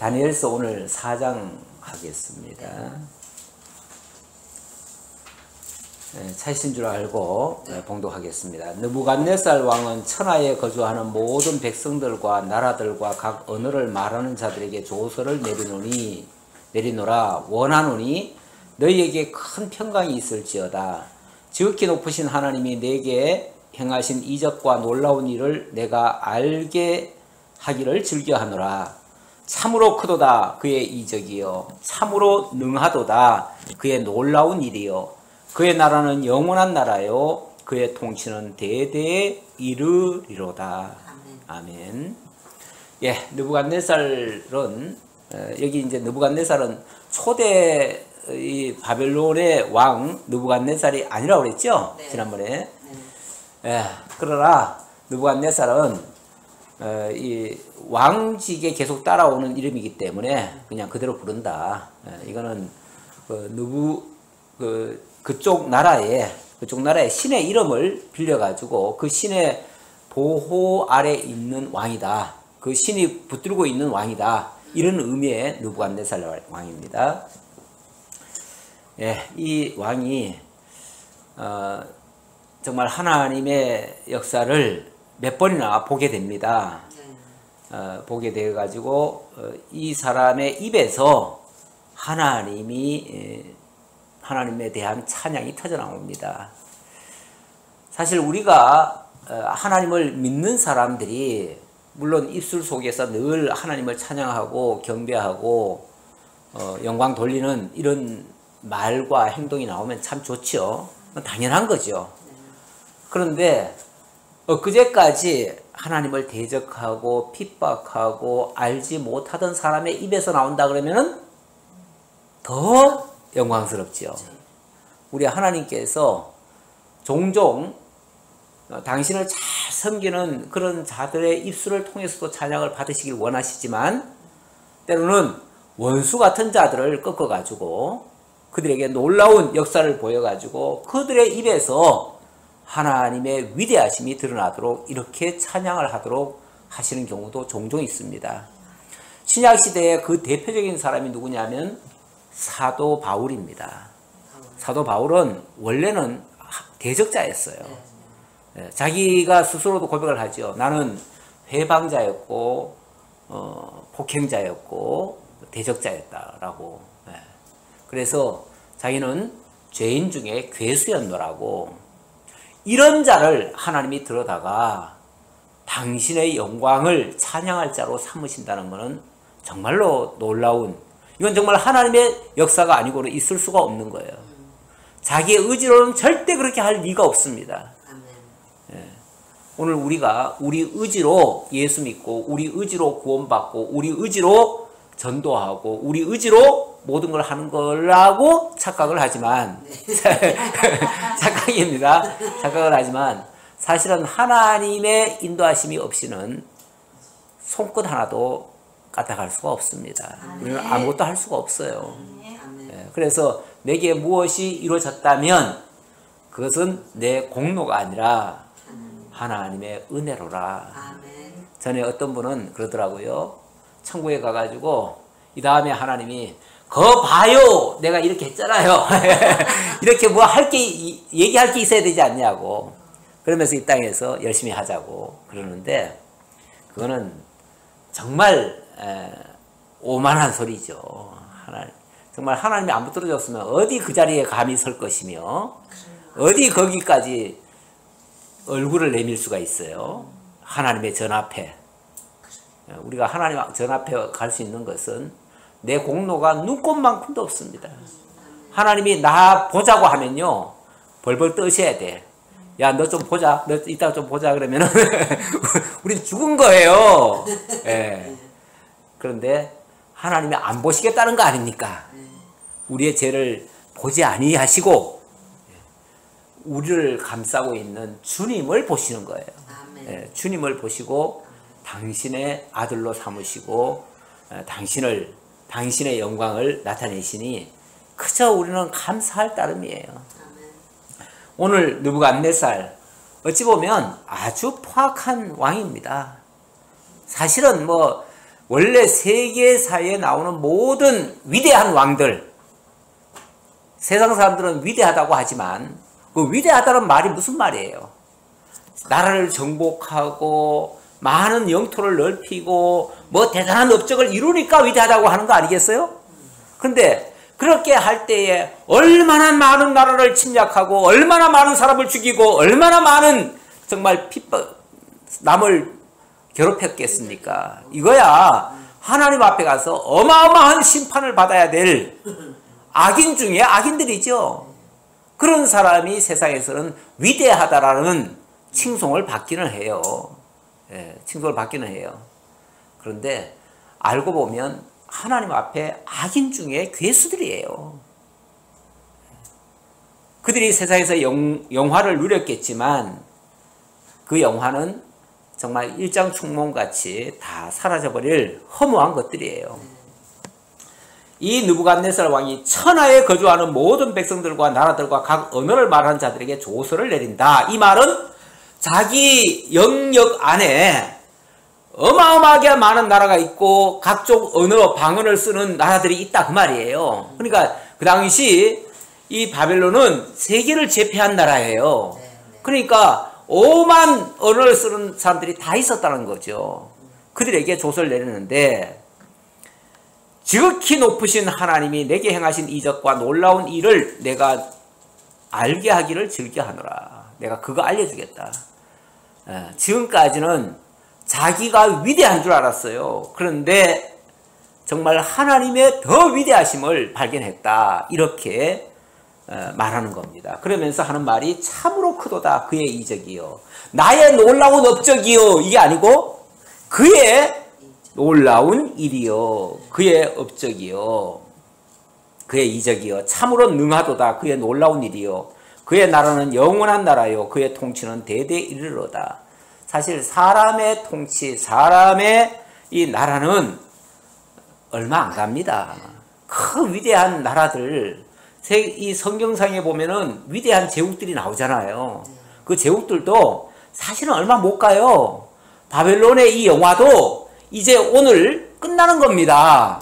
다니엘서 오늘 4장 하겠습니다. 차이신 줄 알고 봉독하겠습니다. 느부갓네살 왕은 천하에 거주하는 모든 백성들과 나라들과 각 언어를 말하는 자들에게 조서를 내리노라. 원하노니 너희에게 큰 평강이 있을지어다. 지극히 높으신 하나님이 내게 행하신 이적과 놀라운 일을 내가 알게 하기를 즐겨하노라. 참으로 크도다 그의 이적이요 참으로 능하도다 그의 놀라운 일이요 그의 나라는 영원한 나라요 그의 통치는 대대에 이르리로다. 아멘. 예, 느부갓네살은 여기 이제 느부갓네살은 초대 이 바벨론의 왕 느부갓네살이 아니라고 그랬죠? 네. 지난번에. 네. 예, 그러나 느부갓네살은 이 왕직에 계속 따라오는 이름이기 때문에 그냥 그대로 부른다. 이거는 그쪽 나라의 신의 이름을 빌려가지고 그 신의 보호 아래 있는 왕이다. 그 신이 붙들고 있는 왕이다. 이런 의미의 느부갓네살 왕입니다. 예, 이 왕이 정말 하나님의 역사를 몇 번이나 보게 됩니다. 보게 되어 가지고 이 사람의 입에서 하나님에 대한 찬양이 터져 나옵니다. 사실 우리가 하나님을 믿는 사람들이 물론 입술 속에서 늘 하나님을 찬양하고 경배하고 영광 돌리는 이런 말과 행동이 나오면 참 좋죠. 당연한 거죠. 그런데 엊그제까지 하나님을 대적하고 핍박하고 알지 못하던 사람의 입에서 나온다 그러면은 더 영광스럽지요. 우리 하나님께서 종종 당신을 잘 섬기는 그런 자들의 입술을 통해서도 찬양을 받으시길 원하시지만 때로는 원수 같은 자들을 꺾어가지고 그들에게 놀라운 역사를 보여가지고 그들의 입에서 하나님의 위대하심이 드러나도록 이렇게 찬양을 하도록 하시는 경우도 종종 있습니다. 신약시대의 그 대표적인 사람이 누구냐면 사도 바울입니다. 사도 바울은 원래는 대적자였어요. 자기가 스스로도 고백을 하죠. 나는 회방자였고 폭행자였고 대적자였다라고. 그래서 자기는 죄인 중에 괴수였노라고. 이런 자를 하나님이 들어다가 당신의 영광을 찬양할 자로 삼으신다는 것은 정말로 놀라운, 이건 정말 하나님의 역사가 아니고는 있을 수가 없는 거예요. 자기의 의지로는 절대 그렇게 할 리가 없습니다. 예. 오늘 우리가 우리 의지로 예수 믿고 우리 의지로 구원받고 우리 의지로 전도하고 우리 의지로 모든 걸 하는 거라고 착각을 하지만 착각입니다. 착각을 하지만 사실은 하나님의 인도하심이 없이는 손끝 하나도 까딱할 수가 없습니다. 우리는 아무것도 할 수가 없어요. 그래서 내게 무엇이 이루어졌다면 그것은 내 공로가 아니라 하나님의 은혜로라. 전에 어떤 분은 그러더라고요. 천국에 가가지고 이 다음에 하나님이 거 봐요 내가 이렇게 했잖아요. 이렇게 뭐 얘기할 게 있어야 되지 않냐고. 그러면서 이 땅에서 열심히 하자고 그러는데 그거는 정말 오만한 소리죠. 정말 하나님이 안 붙들어줬으면 어디 그 자리에 감히 설 것이며 어디 거기까지 얼굴을 내밀 수가 있어요. 하나님의 전 앞에. 우리가 하나님 전 앞에 갈 수 있는 것은 내 공로가 눈꽃만큼도 없습니다. 하나님이 나 보자고 하면요 벌벌 떠셔야 돼. 야, 너 좀 보자. 너 이따가 좀 보자 그러면은 우린 죽은 거예요. 예. 그런데 하나님이 안 보시겠다는 거 아닙니까? 우리의 죄를 보지 아니하시고 우리를 감싸고 있는 주님을 보시는 거예요. 예, 주님을 보시고 당신의 아들로 삼으시고 당신의 영광을 나타내시니 그저 우리는 감사할 따름이에요. 오늘 느부갓네살 어찌 보면 아주 포악한 왕입니다. 사실은 뭐 원래 세계사에 나오는 모든 위대한 왕들, 세상 사람들은 위대하다고 하지만 그 위대하다는 말이 무슨 말이에요? 나라를 정복하고 많은 영토를 넓히고 뭐 대단한 업적을 이루니까 위대하다고 하는 거 아니겠어요? 그런데 그렇게 할 때에 얼마나 많은 나라를 침략하고 얼마나 많은 사람을 죽이고 얼마나 많은 정말 남을 괴롭혔겠습니까? 이거야 하나님 앞에 가서 어마어마한 심판을 받아야 될 악인 중에 악인들이죠. 그런 사람이 세상에서는 위대하다라는 칭송을 받기는 해요. 예, 칭송을 받기는 해요. 그런데 알고 보면 하나님 앞에 악인 중에 괴수들이에요. 그들이 세상에서 영화를 누렸겠지만 그 영화는 정말 일장춘몽같이 다 사라져버릴 허무한 것들이에요. 이 느부갓네살 왕이 천하에 거주하는 모든 백성들과 나라들과 각 언어를 말하는 자들에게 조서를 내린다. 이 말은 자기 영역 안에 어마어마하게 많은 나라가 있고 각종 언어, 방언을 쓰는 나라들이 있다 그 말이에요. 그러니까 그 당시 이 바벨론은 세계를 제패한 나라예요. 그러니까 오만 언어를 쓰는 사람들이 다 있었다는 거죠. 그들에게 조서를 내리는데 지극히 높으신 하나님이 내게 행하신 이적과 놀라운 일을 내가 알게 하기를 즐겨하노라. 내가 그거 알려주겠다. 지금까지는 자기가 위대한 줄 알았어요. 그런데 정말 하나님의 더 위대하심을 발견했다. 이렇게 말하는 겁니다. 그러면서 하는 말이 참으로 크도다. 그의 이적이요. 나의 놀라운 업적이요. 이게 아니고 그의 놀라운 일이요. 그의 업적이요. 그의 이적이요. 참으로 능하도다. 그의 놀라운 일이요. 그의 나라는 영원한 나라요. 그의 통치는 대대 이르로다. 사실 사람의 통치, 사람의 이 나라는 얼마 안 갑니다. 그 위대한 나라들, 이 성경상에 보면은 위대한 제국들이 나오잖아요. 그 제국들도 사실은 얼마 못 가요. 바벨론의 이 영화도 이제 오늘 끝나는 겁니다.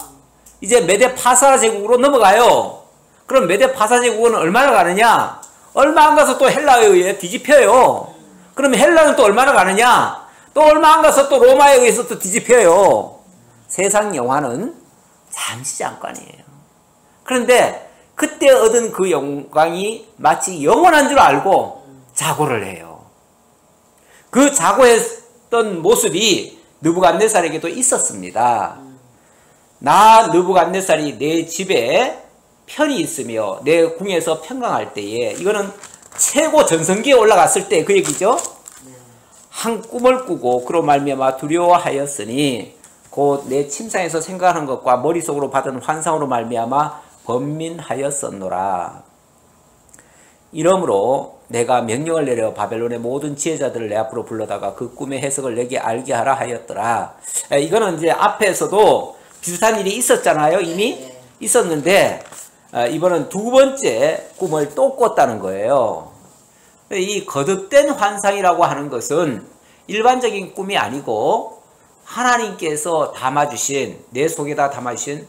이제 메데 파사 제국으로 넘어가요. 그럼 메데 파사 제국은 얼마나 가느냐? 얼마 안 가서 또 헬라에 의해 뒤집혀요. 그러면 헬라는 또 얼마나 가느냐? 또 얼마 안 가서 또 로마에 의해서 또 뒤집혀요. 세상 영화는 잠시 잠깐이에요. 그런데 그때 얻은 그 영광이 마치 영원한 줄 알고 자고를 해요. 그 자고했던 모습이 느부갓네살에게도 있었습니다. 나 느부갓네살이 내 집에 편히 있으며 내 궁에서 평강할 때에, 이거는 최고 전성기에 올라갔을 때 그 얘기죠. 한 꿈을 꾸고 그로 말미암아 두려워하였으니 곧 내 침상에서 생각하는 것과 머릿속으로 받은 환상으로 말미암아 번민하였었노라. 이러므로 내가 명령을 내려 바벨론의 모든 지혜자들을 내 앞으로 불러다가 그 꿈의 해석을 내게 알게 하라 하였더라. 이거는 이제 앞에서도 비슷한 일이 있었잖아요. 이미 있었는데 이번은 두 번째 꿈을 또 꿨다는 거예요. 이 거듭된 환상이라고 하는 것은 일반적인 꿈이 아니고 하나님께서 담아주신, 내 속에다 담아주신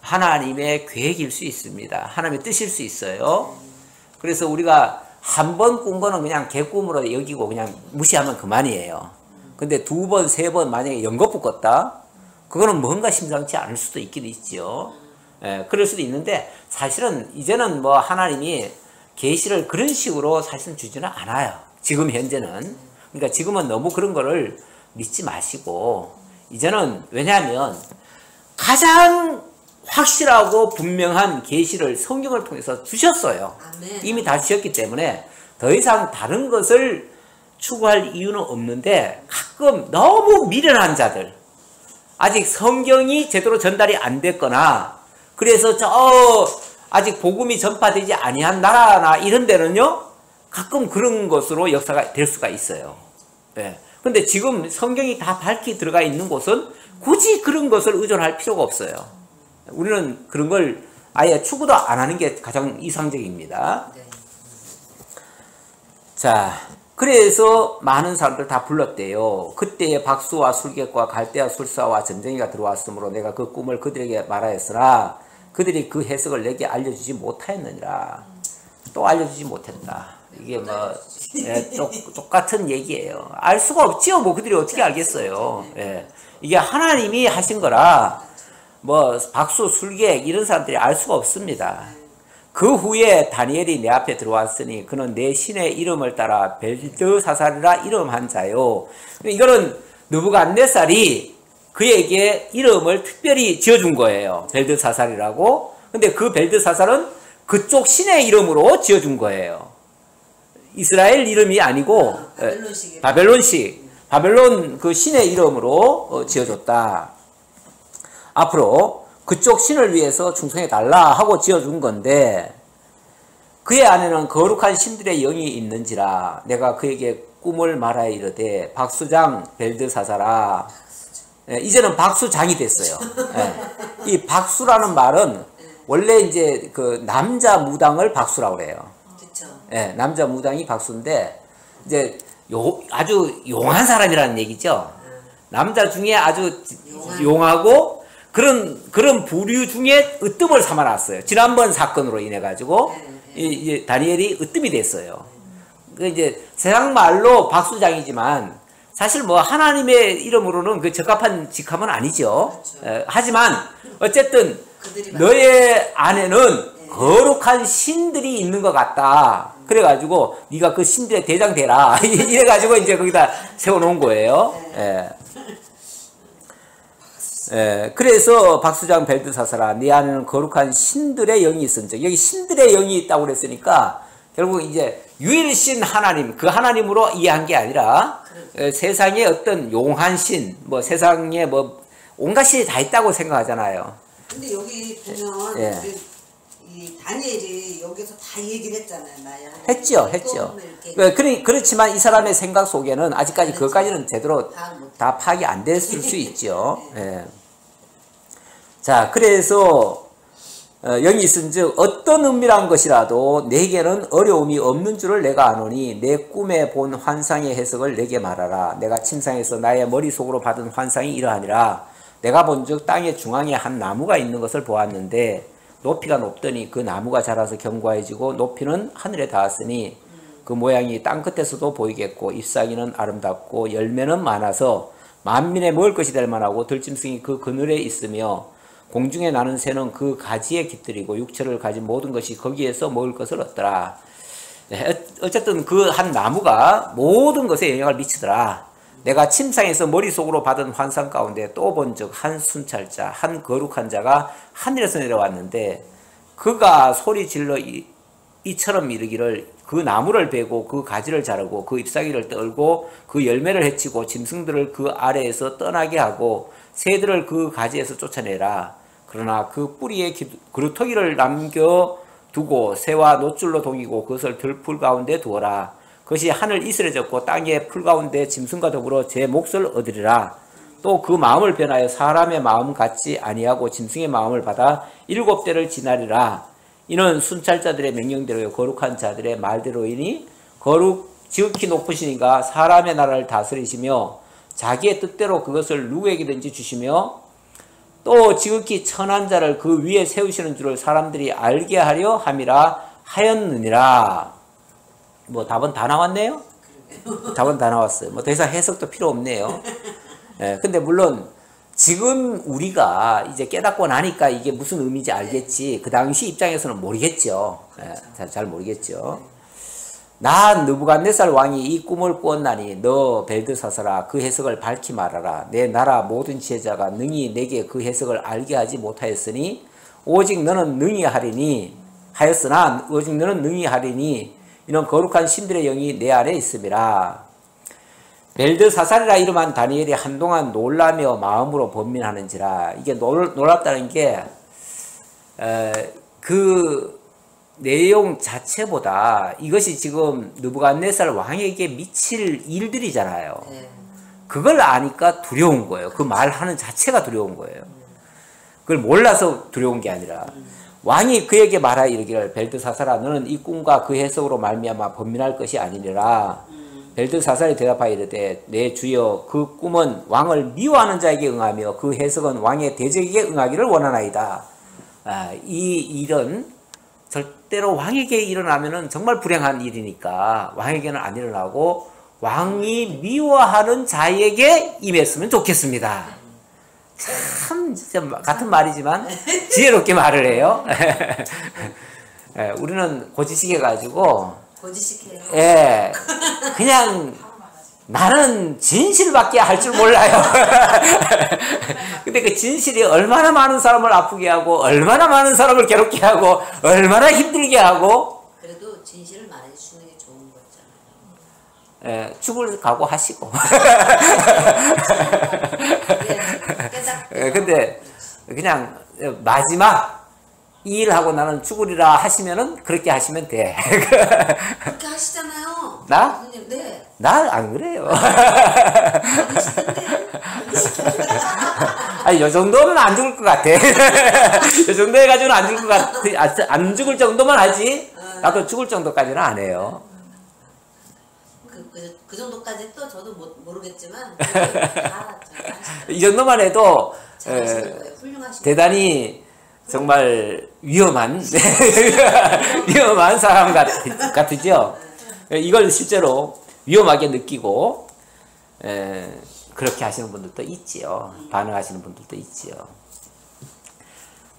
하나님의 계획일 수 있습니다. 하나님의 뜻일 수 있어요. 그래서 우리가 한 번 꾼 거는 그냥 개꿈으로 여기고 그냥 무시하면 그만이에요. 근데 두 번, 세 번 만약에 연거푸 꿨다? 그거는 뭔가 심상치 않을 수도 있긴 있죠. 그럴 수도 있는데 사실은 이제는 뭐 하나님이 계시를 그런 식으로 사실은 주지는 않아요. 지금 현재는. 그러니까 지금은 너무 그런 거를 믿지 마시고, 이제는 왜냐하면 가장 확실하고 분명한 계시를 성경을 통해서 주셨어요. 아멘. 이미 다 주셨기 때문에 더 이상 다른 것을 추구할 이유는 없는데, 가끔 너무 미련한 자들, 아직 성경이 제대로 전달이 안 됐거나 그래서 아직 복음이 전파되지 아니한 나라나 이런 데는요, 가끔 그런 것으로 역사가 될 수가 있어요. 근데 지금 성경이 다 밝히 들어가 있는 곳은 굳이 그런 것을 의존할 필요가 없어요. 우리는 그런 걸 아예 추구도 안 하는 게 가장 이상적입니다. 자, 그래서 많은 사람들 다 불렀대요. 그때에 박수와 술객과 갈대와 술사와 점쟁이가 들어왔으므로 내가 그 꿈을 그들에게 말하였으나 그들이 그 해석을 내게 알려주지 못하였느니라. 또 알려주지 못했다. 이게 뭐 똑같은 얘기예요. 알 수가 없지요. 뭐 그들이 어떻게 알겠어요. 예. 이게 하나님이 하신 거라 뭐 박수, 술객 이런 사람들이 알 수가 없습니다. 그 후에 다니엘이 내 앞에 들어왔으니 그는 내 신의 이름을 따라 벨드사살이라 이름한 자요. 이거는 느부갓네살이 그에게 이름을 특별히 지어준 거예요. 벨드사살이라고. 근데 그 벨드사살은 그쪽 신의 이름으로 지어준 거예요. 이스라엘 이름이 아니고 바벨론식 바벨론 그 신의 이름으로 지어줬다. 앞으로 그쪽 신을 위해서 충성해달라 하고 지어준 건데 그의 안에는 거룩한 신들의 영이 있는지라 내가 그에게 꿈을 말하여 이르되 박수장 벨드사살아. 이제는 박수장이 됐어요. 이 박수라는 말은 원래 이제 그 남자 무당을 박수라고 그래요. 남자 무당이 박수인데 이제 아주 용한 사람이라는 얘기죠. 남자 중에 아주 용하고 그런 부류 중에 으뜸을 삼아놨어요. 지난번 사건으로 인해 가지고 이제 다니엘이 으뜸이 됐어요. 그 이제 세상 말로 박수장이지만 사실 뭐 하나님의 이름으로는 그 적합한 직함은 아니죠. 하지만 어쨌든 너의 안에는 거룩한 신들이 있는 것 같다. 그래가지고 네가 그 신들의 대장 되라. 이래가지고 이제 거기다 세워놓은 거예요. 그래서 박수장 벨드사살아 네 안에는 거룩한 신들의 영이 있은즉 여기 신들의 영이 있다고 그랬으니까 결국 이제 유일신 하나님 그 하나님으로 이해한 게 아니라 세상에 어떤 용한 신 뭐 세상에 뭐 온갖 신이 다 있다고 생각하잖아요. 근데 여기 보면 이 다니엘이 여기서 다 얘기를 했잖아요. 했죠. 그렇지만 이 사람의 생각 속에는 아직까지 그것까지는 제대로 다 파악이 안 됐을 수 있죠. 자, 그래서 영이 있은즉 어떤 은밀한 것이라도 내게는 어려움이 없는 줄을 내가 아노니 내 꿈에 본 환상의 해석을 내게 말하라. 내가 침상에서 나의 머릿속으로 받은 환상이 이러하니라. 내가 본즉 땅의 중앙에 한 나무가 있는 것을 보았는데 높이가 높더니 그 나무가 자라서 견고해지고 높이는 하늘에 닿았으니 그 모양이 땅 끝에서도 보이겠고 잎사귀는 아름답고 열매는 많아서 만민의 먹을 것이 될 만하고 들짐승이 그 그늘에 있으며 공중에 나는 새는 그 가지에 깃들이고 육체를 가진 모든 것이 거기에서 먹을 것을 얻더라. 어쨌든 그 한 나무가 모든 것에 영향을 미치더라. 내가 침상에서 머릿속으로 받은 환상 가운데 또 본즉 한 순찰자 한 거룩한 자가 하늘에서 내려왔는데 그가 소리 질러 이처럼 이르기를 그 나무를 베고 그 가지를 자르고 그 잎사귀를 떨고 그 열매를 해치고 짐승들을 그 아래에서 떠나게 하고 새들을 그 가지에서 쫓아내라. 그러나 그 뿌리에 그루터기를 남겨두고 새와 노줄로 동이고 그것을 들풀 가운데 두어라. 그것이 하늘 이슬에 젖고 땅의 풀 가운데 짐승과 더불어 제 몫을 얻으리라. 또 그 마음을 변하여 사람의 마음 같지 아니하고 짐승의 마음을 받아 7대를 지나리라. 이는 순찰자들의 명령대로요 거룩한 자들의 말대로이니 지극히 높으신 이가 사람의 나라를 다스리시며 자기의 뜻대로 그것을 누구에게든지 주시며 또 지극히 천한 자를 그 위에 세우시는 줄을 사람들이 알게 하려 함이라 하였느니라. 뭐 답은 다 나왔네요. 답은 다 나왔어요. 뭐 더 이상 해석도 필요 없네요. 근데 물론 지금 우리가 이제 깨닫고 나니까 이게 무슨 의미인지 알겠지. 그 당시 입장에서는 모르겠죠. 잘 모르겠죠. 나 느부갓네살 왕이 이 꿈을 꾸었나니 너 벨드사살아 그 해석을 밝히 말하라. 내 나라 모든 지혜자가 능히 내게 그 해석을 알게 하지 못하였으니 오직 너는 능히 하리니 하였으나 오직 너는 능히 하리니 이는 거룩한 신들의 영이 내 안에 있음이라. 벨드사살이라 이름한 다니엘이 한동안 놀라며 마음으로 번민하는지라. 이게 놀랍다는 게 그 내용 자체보다 이것이 지금 느부갓네살 왕에게 미칠 일들이잖아요. 그걸 아니까 두려운 거예요. 그 말하는 자체가 두려운 거예요. 그걸 몰라서 두려운 게 아니라 왕이 그에게 말하여 이르기를 벨드사살아 너는 이 꿈과 그 해석으로 말미암아 번민할 것이 아니니라. 벨드사살이 대답하여 이르되 내 주여 그 꿈은 왕을 미워하는 자에게 응하며 그 해석은 왕의 대적에게 응하기를 원하나이다. 이 일은 절대로 왕에게 일어나면은 정말 불행한 일이니까 왕에게는 안 일어나고 왕이 미워하는 자에게 임했으면 좋겠습니다. 참 진짜 같은 말이지만 지혜롭게 말을 해요. 우리는 고지식해 가지고 거짓식해요. 예, 그냥 나는 진실밖에 할 줄 몰라요. 근데 그 진실이 얼마나 많은 사람을 아프게 하고 얼마나 많은 사람을 괴롭게 하고 얼마나 힘들게 하고. 그래도 진실을 말해주시는 게 좋은 거잖아요. 예, 죽을 각오하시고. 근데 그냥 마지막 이 일하고 나는 죽으리라 하시면은 그렇게 하시면 돼. 그렇게 하시잖아요. 나? 선생님, 네. 나 안 그래요. 아니, 요 정도는 안 죽을 것 같아. 요 정도 해가지고는 안 죽을 것 같아. 안 죽을 정도만 하지. 나도 죽을 정도까지는 안 해요. 그 정도까지 또 저도 모르겠지만 이 정도만 해도 잘하시는 거예요. 훌륭하신 대단히 정말 위험한 위험한 사람 같으죠. 이걸 실제로 위험하게 느끼고 그렇게 하시는 분들도 있지요. 반응하시는 분들도 있지요.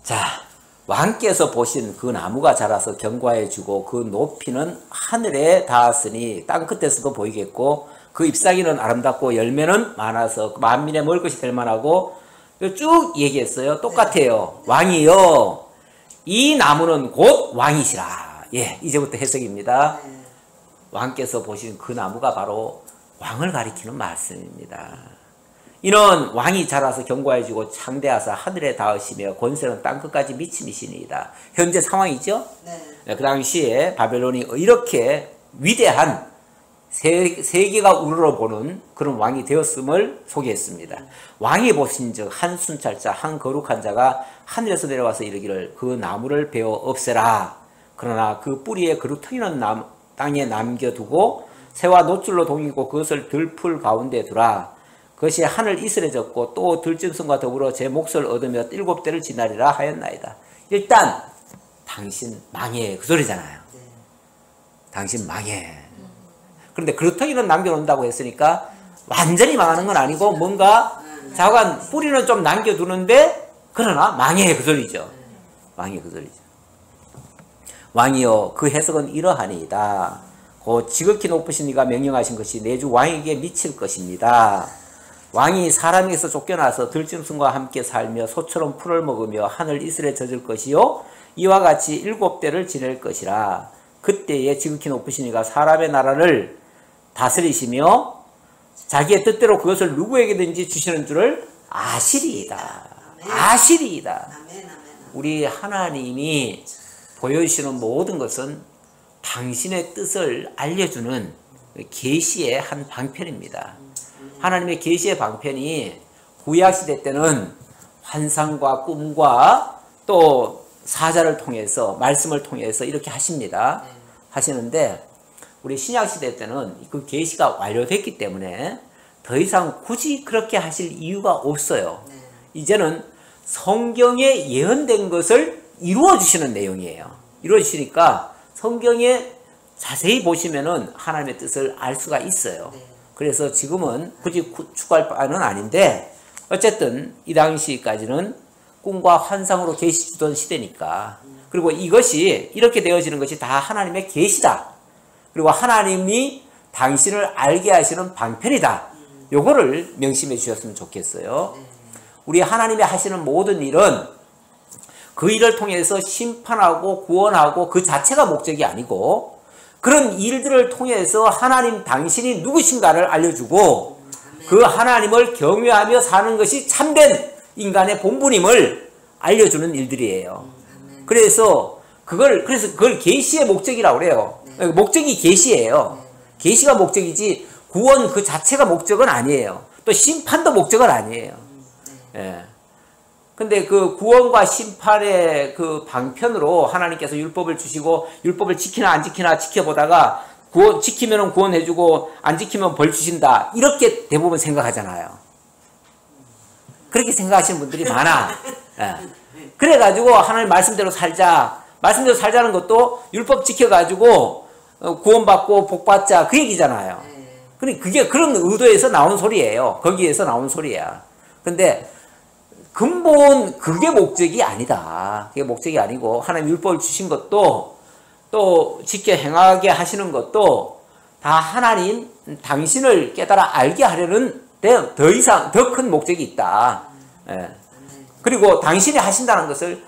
자, 왕께서 보신 그 나무가 자라서 견고해지고 그 높이는 하늘에 닿았으니 땅 끝에서도 보이겠고 그 잎사귀는 아름답고 열매는 많아서 만민의 먹을 것이 될 만하고 쭉 얘기했어요. 똑같아요. 왕이여 이 나무는 곧 왕이시라. 예, 이제부터 해석입니다. 왕께서 보신 그 나무가 바로 왕을 가리키는 말씀입니다. 이는 왕이 자라서 견고해지고 창대하사 하늘에 닿으시며 권세는 땅끝까지 미침이시니이다. 현재 상황이죠. 네. 그 당시에 바벨론이 이렇게 위대한 세계가 우러러보는 그런 왕이 되었음을 소개했습니다. 왕이 보신즉 한 순찰자 한 거룩한 자가 하늘에서 내려와서 이르기를 그 나무를 베어 없애라. 그러나 그 뿌리에 그릇 트이는 땅에 남겨두고 새와 노줄로 동이고 그것을 들풀 가운데 두라. 그것이 하늘 이슬에 젖고 또 들짐승과 더불어 제 몫을 얻으며 7대를 지나리라 하였나이다. 일단 당신 망해 그 소리잖아요. 당신 망해. 그런데 그릇덩이는 남겨놓는다고 했으니까 완전히 망하는 건 아니고 뭔가 자관 뿌리는 좀 남겨두는데 그러나 망해 그 소리죠. 망해 그 소리죠. 왕이여 그 해석은 이러하니이다. 곧 지극히 높으신 이가 명령하신 것이 내주 왕에게 미칠 것입니다. 왕이 사람에게서 쫓겨나서 들짐승과 함께 살며 소처럼 풀을 먹으며 하늘 이슬에 젖을 것이요 이와 같이 7대를 지낼 것이라. 그때에 지극히 높으신 이가 사람의 나라를 다스리시며 자기의 뜻대로 그것을 누구에게든지 주시는 줄을 아시리이다. 아시리이다. 우리 하나님이 보여주시는 모든 것은 당신의 뜻을 알려주는 계시의 한 방편입니다. 하나님의 계시의 방편이 구약시대 때는 환상과 꿈과 또 사자를 통해서 말씀을 통해서 이렇게 하십니다. 하시는데 우리 신약시대 때는 그 계시가 완료됐기 때문에 더 이상 굳이 그렇게 하실 이유가 없어요. 이제는 성경에 예언된 것을 이루어 주시는 내용이에요. 이루어 주시니까 성경에 자세히 보시면은 하나님의 뜻을 알 수가 있어요. 그래서 지금은 굳이 추구할 바는 아닌데 어쨌든 이 당시까지는 꿈과 환상으로 계시 주던 시대니까 그리고 이것이 이렇게 되어지는 것이 다 하나님의 계시다. 그리고 하나님이 당신을 알게 하시는 방편이다. 요거를 명심해 주셨으면 좋겠어요. 우리 하나님이 하시는 모든 일은 그 일을 통해서 심판하고 구원하고 그 자체가 목적이 아니고 그런 일들을 통해서 하나님 당신이 누구신가를 알려주고 그 하나님을 경외하며 사는 것이 참된 인간의 본분임을 알려주는 일들이에요. 그래서 그걸 계시의 목적이라고 그래요. 목적이 계시예요. 계시가 목적이지 구원 그 자체가 목적은 아니에요. 또 심판도 목적은 아니에요. 예. 근데 그 구원과 심판의 그 방편으로 하나님께서 율법을 주시고 율법을 지키나 안 지키나 지켜보다가 지키면 구원해주고 안 지키면 벌 주신다. 이렇게 대부분 생각하잖아요. 그렇게 생각하시는 분들이 많아. 예. 그래가지고 하나님 말씀대로 살자. 말씀대로 살자는 것도 율법 지켜가지고 구원받고 복받자 그 얘기잖아요. 그게 그런 의도에서 나온 소리예요. 거기에서 나온 소리야. 근데 근본 그게 목적이 아니다. 그게 목적이 아니고 하나님 율법을 주신 것도 또 지켜 행하게 하시는 것도 다 하나님 당신을 깨달아 알게 하려는 더 이상 더 큰 목적이 있다. 예. 그리고 당신이 하신다는 것을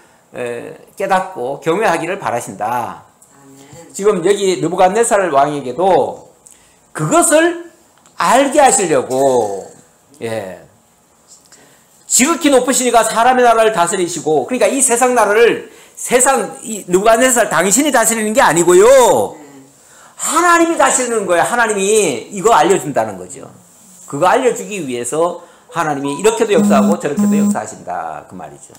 깨닫고 경외하기를 바라신다. 지금 여기 느부갓네살 왕에게도 그것을 알게 하시려고 지극히 높으시니까 사람의 나라를 다스리시고, 그러니까 이 세상 나라를 이 느부갓네살 당신이 다스리는 게 아니고요, 하나님이 다스리는 거예요. 하나님이 이거 알려준다는 거죠. 그거 알려주기 위해서 하나님이 이렇게도 역사하고 저렇게도 역사하신다 그 말이죠.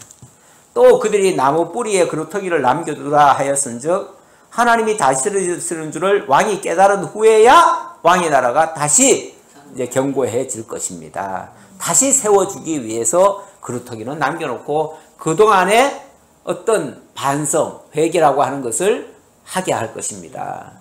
또 그들이 나무 뿌리에 그루터기를 남겨두라 하였은즉 하나님이 다스리시는 줄을 왕이 깨달은 후에야 왕의 나라가 다시 이제 견고해질 것입니다. 다시 세워주기 위해서 그루터기는 남겨놓고 그동안에 어떤 반성, 회개라고 하는 것을 하게 할 것입니다.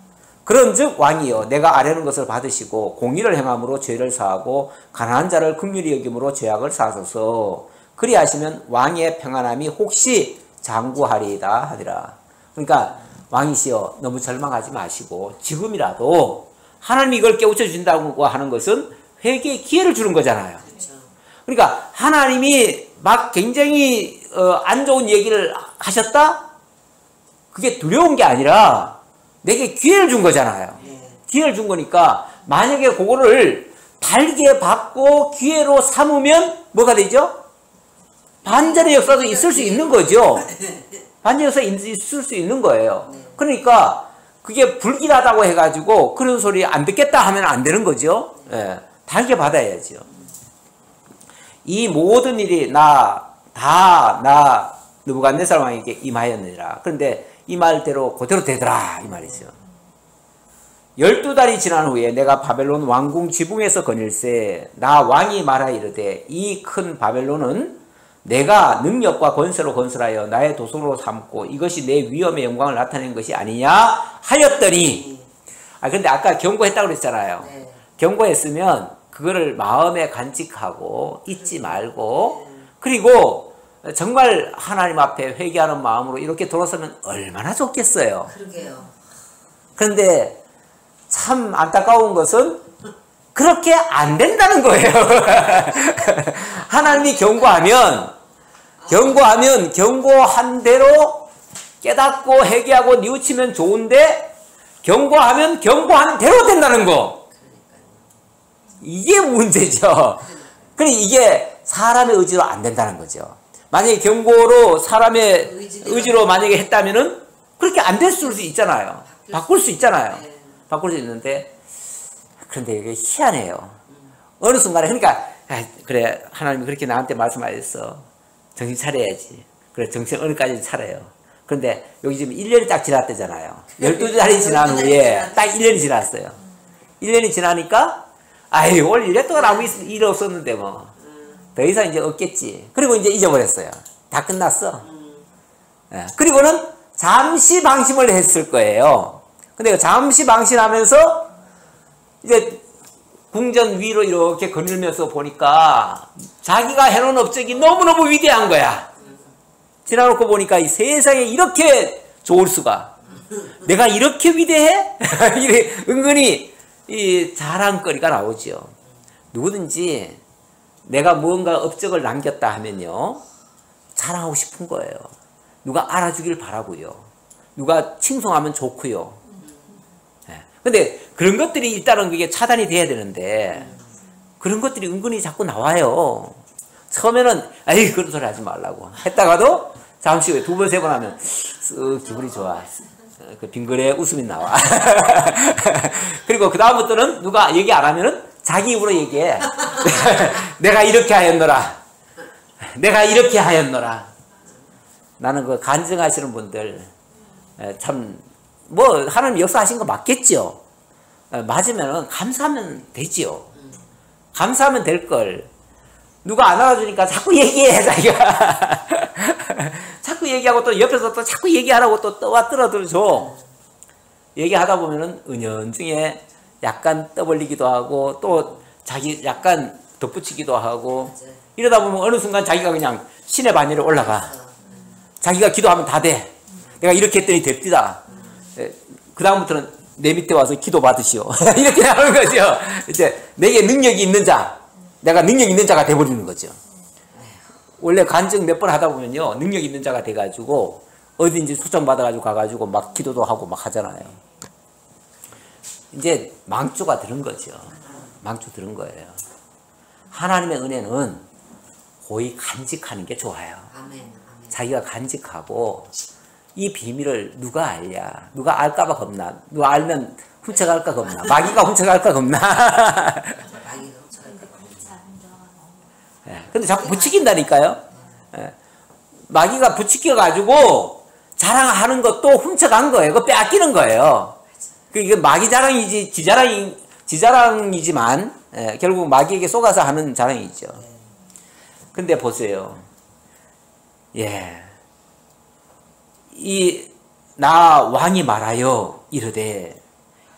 그런즉 왕이여 내가 아뢰는 것을 받으시고 공의를 행함으로 죄를 사하고 가난한 자를 긍휼히 여김으로 죄악을 사소서. 그리하시면 왕의 평안함이 혹시 장구하리이다 하리라. 그러니까 왕이시여 너무 절망하지 마시고 지금이라도 하나님이 이걸 깨우쳐 준다고 하는 것은 회개의 기회를 주는 거잖아요. 그러니까 하나님이 막 굉장히 안 좋은 얘기를 하셨다? 그게 두려운 게 아니라 내게 기회를 준 거잖아요. 기회를 준 거니까 만약에 그거를 달게 받고 기회로 삼으면 뭐가 되죠? 반전의 역사도 있을 수 있는 거죠. 반전의 역사가 있을 수 있는 거예요. 그러니까 그게 불길하다고 해가지고 그런 소리 안 듣겠다 하면 안 되는 거죠. 달게 받아야죠. 이 모든 일이 나 느부갓네살 왕에게 임하였느니라. 그런데 이 말대로 그대로 되더라 이 말이죠. 12달이 지난 후에 내가 바벨론 왕궁 지붕에서 거닐세 나 왕이 말하 이르되 이 큰 바벨론은 내가 능력과 권세로 건설하여 나의 도성으로 삼고 이것이 내 위엄의 영광을 나타낸 것이 아니냐 하였더니, 근데 아까 경고했다고 그랬잖아요. 경고했으면 그거를 마음에 간직하고 잊지 말고, 그리고 정말 하나님 앞에 회개하는 마음으로 이렇게 돌아서면 얼마나 좋겠어요. 그러게요. 그런데 참 안타까운 것은 그렇게 안 된다는 거예요. 하나님이 경고하면 경고한 대로 깨닫고 회개하고 뉘우치면 좋은데 경고하면 경고한 대로 된다는 거. 이게 문제죠. 그러니까 이게 사람의 의지로 안 된다는 거죠. 만약에 경고로 사람의 의지로 만약에 했다면은 그렇게 안 될 수 있잖아요. 바꿀 수 있잖아요. 바꿀 수 있는데, 그런데 이게 희한해요. 어느 순간에, 그러니까, 그래, 하나님이 그렇게 나한테 말씀하셨어. 정신 차려야지. 그래, 정신 어느까지 차려요. 그런데 여기 지금 1년이 딱 지났대잖아요. 12달이 지난 후에 딱 1년이 지났어요. 1년이 지나니까, 올 1년 동안 아무 일 없었는데 뭐. 더 이상 이제 없겠지. 그리고 이제 잊어버렸어요. 다 끝났어. 그리고는 잠시 방심을 했을 거예요. 근데 잠시 방심하면서 이제 궁전 위로 이렇게 거닐면서 보니까 자기가 해놓은 업적이 너무너무 위대한 거야. 지나놓고 보니까 이 세상에 이렇게 좋을 수가. 내가 이렇게 위대해? 은근히 이 자랑거리가 나오죠. 누구든지 내가 무언가 업적을 남겼다 하면요, 자랑하고 싶은 거예요. 누가 알아주길 바라고요. 누가 칭송하면 좋고요. 근데 그런 것들이 일단은 그게 차단이 돼야 되는데 그런 것들이 은근히 자꾸 나와요. 처음에는 그런 소리 하지 말라고 했다가도 잠시 후에 두 번, 세 번 하면 기분이 좋아. 그 빙그레 웃음이 나와. 그리고 그 다음부터는 누가 얘기 안 하면은 자기 입으로 얘기해. 내가 이렇게 하였노라. 내가 이렇게 하였노라. 나는 그 간증하시는 분들 참 뭐 하나님 역사하신 거 맞겠죠. 맞으면 감사하면 되지요. 감사하면 될 걸. 누가 안 알아주니까 자꾸 얘기해, 자기가. 자꾸 얘기하고 또 옆에서 또 자꾸 얘기하라고 또 떠와 떨어들어줘. 얘기하다 보면은 은연중에 약간 떠벌리기도 하고 또 자기 약간 덧붙이기도 하고 이러다 보면 어느 순간 자기가 그냥 신의 반열에 올라가. 자기가 기도하면 다 돼. 내가 이렇게 했더니 됩디다. 그 다음부터는 내 밑에 와서 기도 받으시오. 이렇게 하는 거죠. 이제 내게 능력이 있는 자, 내가 능력 있는 자가 돼버리는 거죠. 원래 간증 몇 번 하다 보면요, 능력 있는 자가 돼가지고 어딘지 초청받아가지고 가가지고 막 기도도 하고 막 하잖아요. 이제 망조가 들은 거죠. 망조 들은 거예요. 하나님의 은혜는 고이 간직하는 게 좋아요. 자기가 간직하고 이 비밀을 누가 알냐? 누가 알까봐 겁나? 누가 알면 훔쳐갈까 겁나? 마귀가 훔쳐갈까 겁나? 근데 자꾸 부추긴다니까요. 마귀가 부추겨가지고 자랑하는 것도 훔쳐간 거예요. 그거 빼앗기는 거예요. 이게 마귀 자랑이지, 지자랑이지만, 결국 마귀에게 속아서 하는 자랑이죠. 근데 보세요. 예. 나 왕이 말하여 이르되,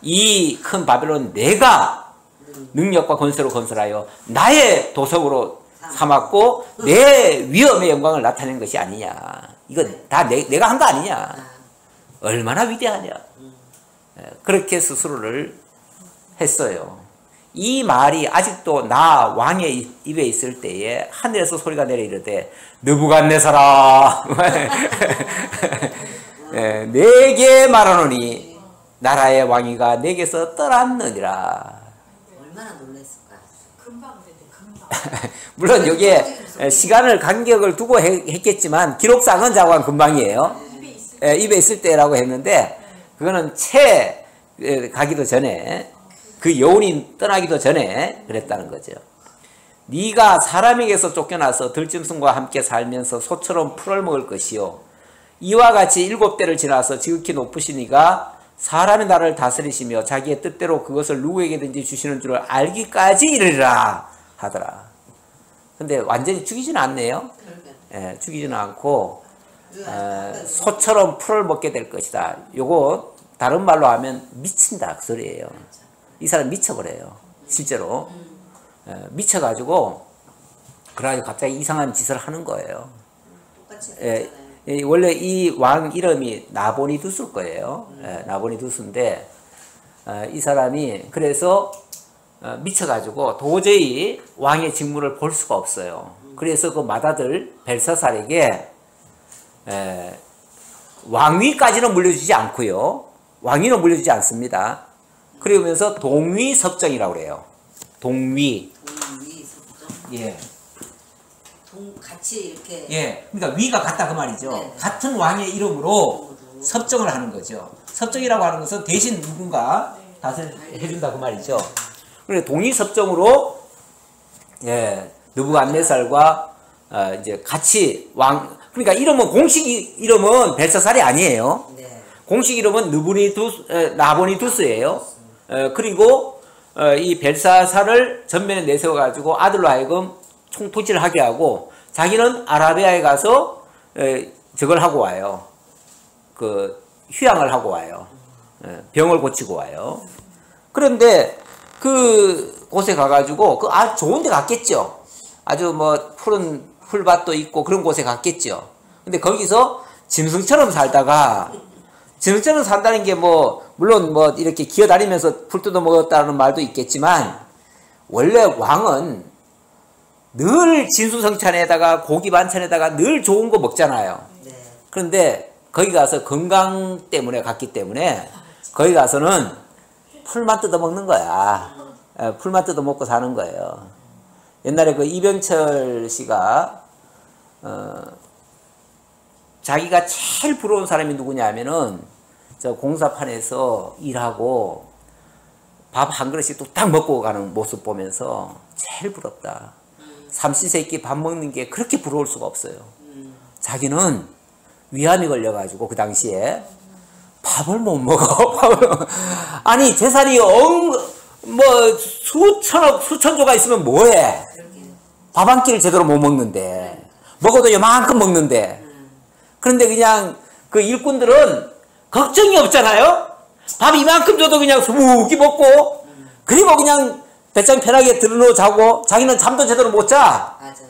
이 큰 바벨론 내가 능력과 권세로 건설하여 나의 도성으로 삼았고 내 위엄의 영광을 나타낸 것이 아니냐. 이거 다 내가 한 거 아니냐. 얼마나 위대하냐. 그렇게 스스로를 했어요. 이 말이 아직도 나 왕의 입에 있을 때에 하늘에서 소리가 내려 이르되 느부갓네살아 내게 말하노니 나라의 왕위가 내게서 떠났느니라. 얼마나 놀랐을까. 금방 됐대, 금방. 물론 여기에 시간을 간격을 두고 했겠지만 기록상은 자고한 금방이에요. 입에 있을 때라고 했는데 그거는 채 가기도 전에 그 여운이 떠나기도 전에 그랬다는 거죠. 네가 사람에게서 쫓겨나서 들짐승과 함께 살면서 소처럼 풀을 먹을 것이요 이와 같이 7대를 지나서 지극히 높으신 이가 사람의 나라를 다스리시며 자기의 뜻대로 그것을 누구에게든지 주시는 줄을 알기까지 이르리라 하더라. 근데 완전히 죽이지는 않네요. 죽이지는 않고 소처럼 풀을 먹게 될 것이다. 요거 다른 말로 하면 미친다 그 소리예요. 이 사람 미쳐버려요. 실제로 미쳐가지고 그래가지고 갑자기 이상한 짓을 하는 거예요. 원래 이 왕 이름이 나보니두스일 거예요. 나보니두스인데 이 사람이 그래서 미쳐가지고 도저히 왕의 직무를 볼 수가 없어요. 그래서 그 맏아들 벨사살에게 왕위까지는 물려주지 않고요. 왕위는 물려주지 않습니다. 그러면서 동위섭정이라고 그래요. 동위섭정? 예. 같이 이렇게. 예. 그러니까 위가 같다 그 말이죠. 네. 같은 왕의 이름으로 섭정을 하는 거죠. 섭정이라고 하는 것은 대신 누군가 다스려준다 그 말이죠. 그래 동위섭정으로 예, 느부갓네살과 이제 같이 왕 그러니까 이름은 공식 이름은 벨사살이 아니에요. 네. 공식 이름은 나보니두스예요. 그리고 이 벨사살을 전면에 내세워 가지고 아들로 하여금 총토지를 하게 하고 자기는 아라비아에 가서 저걸 하고 와요. 그 휴양을 하고 와요. 병을 고치고 와요. 그런데 그 곳에 가가지고 그 아주 좋은 데 갔겠죠. 아주 뭐 푸른 풀밭도 있고 그런 곳에 갔겠죠. 근데 거기서 짐승처럼 살다가 짐승처럼 산다는 게 뭐 물론 뭐 이렇게 기어다니면서 풀 뜯어 먹었다는 말도 있겠지만 원래 왕은 늘 진수성찬에다가 고기 반찬에다가 늘 좋은 거 먹잖아요. 네. 그런데 거기 가서 건강 때문에 갔기 때문에 거기 가서는 풀만 뜯어 먹는 거야. 풀만 뜯어 먹고 사는 거예요. 옛날에 그 이병철 씨가 자기가 제일 부러운 사람이 누구냐 하면은 저 공사판에서 일하고 밥 한 그릇씩 뚝딱 먹고 가는 모습 보면서 제일 부럽다. 삼시세끼 밥 먹는 게 그렇게 부러울 수가 없어요. 자기는 위암이 걸려가지고 그 당시에 밥을 못 먹어. 아니 재산이 수천억 수천조가 있으면 뭐해? 밥 한 끼를 제대로 못 먹는데 먹어도 요만큼 먹는데 그런데 그냥 그 일꾼들은 걱정이 없잖아요. 밥 이만큼 줘도 그냥 수묵이 먹고 그리고 그냥 배짱 편하게 들어누워 자고 자기는 잠도 제대로 못 자. 맞아.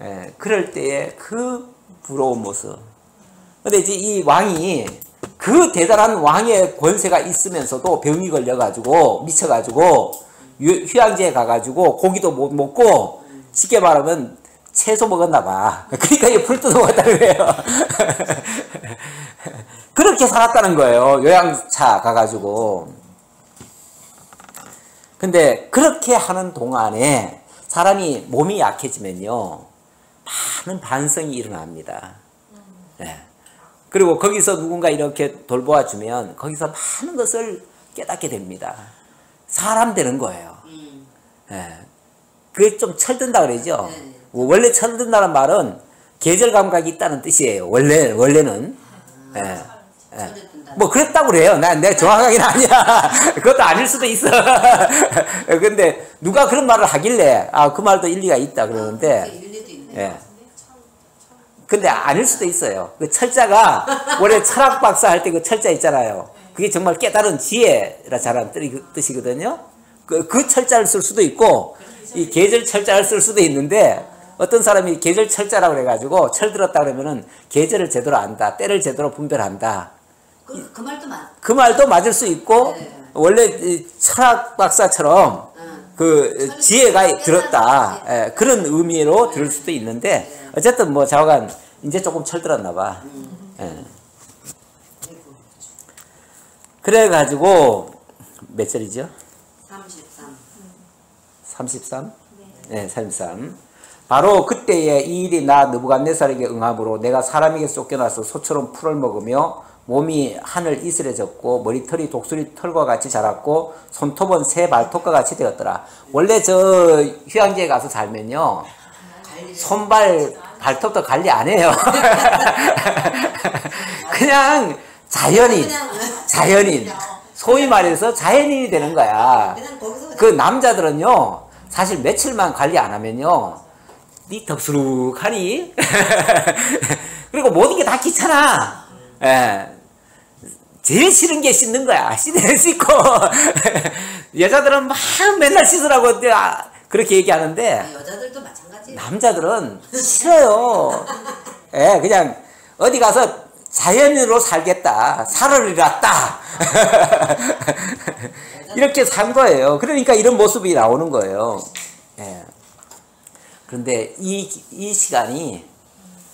예, 그럴 때의 그 부러운 모습. 근데 이제 이 왕이 그 대단한 왕의 권세가 있으면서도 병이 걸려가지고 미쳐가지고 휴양지에 가가지고 고기도 못 먹고 쉽게 말하면 채소 먹었나 봐. 그러니까 이게 불 뜯어 먹었다는 거예요. 그렇게 살았다는 거예요. 요양차 가가지고. 근데 그렇게 하는 동안에 사람이 몸이 약해지면요. 많은 반성이 일어납니다. 네. 그리고 거기서 누군가 이렇게 돌보아 주면 거기서 많은 것을 깨닫게 됩니다. 사람 되는 거예요. 네. 그게 좀 철든다 그러죠. 원래 철든다는 말은 계절 감각이 있다는 뜻이에요. 원래는. 네. 네. 뭐 그랬다고 그래요. 내가 정확하게는 아니야. 그것도 아닐 수도 있어. 근데 누가 그런 말을 하길래 그 말도 일리가 있다 그러는데 예. 근데 아닐 수도 있어요. 그 철자가 원래 철학 박사 할 때 그 철자 있잖아요. 그게 정말 깨달은 지혜라 잘하는 뜻이거든요. 그 철자를 쓸 수도 있고 이 계절 철자를 쓸 수도 있는데 어떤 사람이 계절 철자라고 그래가지고 철들었다 그러면은 계절을 제대로 안다, 때를 제대로 분별한다. 그 말도 그 말도 맞을 수 있고 네. 원래 철학 박사처럼 그 지혜가 들었다 예, 그런 의미로 들을 수도 있는데 어쨌든 뭐 좌우간 이제 조금 철들었나 봐. 예. 그래가지고 몇 절이죠? 33? 네, 33. 바로 그때에 이 일이 나 느부갓네살에게 응함으로 내가 사람에게 쫓겨나서 소처럼 풀을 먹으며 몸이 하늘 이슬해졌고 머리털이 독수리 털과 같이 자랐고 손톱은 새 발톱과 같이 되었더라. 원래 저 휴양지에 가서 살면요 손발 발톱도 관리 안 해요. 그냥 자연인 소위 말해서 자연인이 되는 거야. 그 남자들은요 사실 며칠만 관리 안 하면요 니 덥수룩하니? 그리고 모든 게 다 귀찮아. 예. 제일 싫은 게 씻는 거야. 씻고. 여자들은 막 맨날 씻으라고 그렇게 얘기하는데. 여자들도 마찬가지예요. 남자들은 싫어요. 예, 그냥 어디 가서 자연인으로 살겠다. 살을 잃었다. 이렇게 산 거예요. 그러니까 이런 모습이 나오는 거예요. 예. 그런데 이 시간이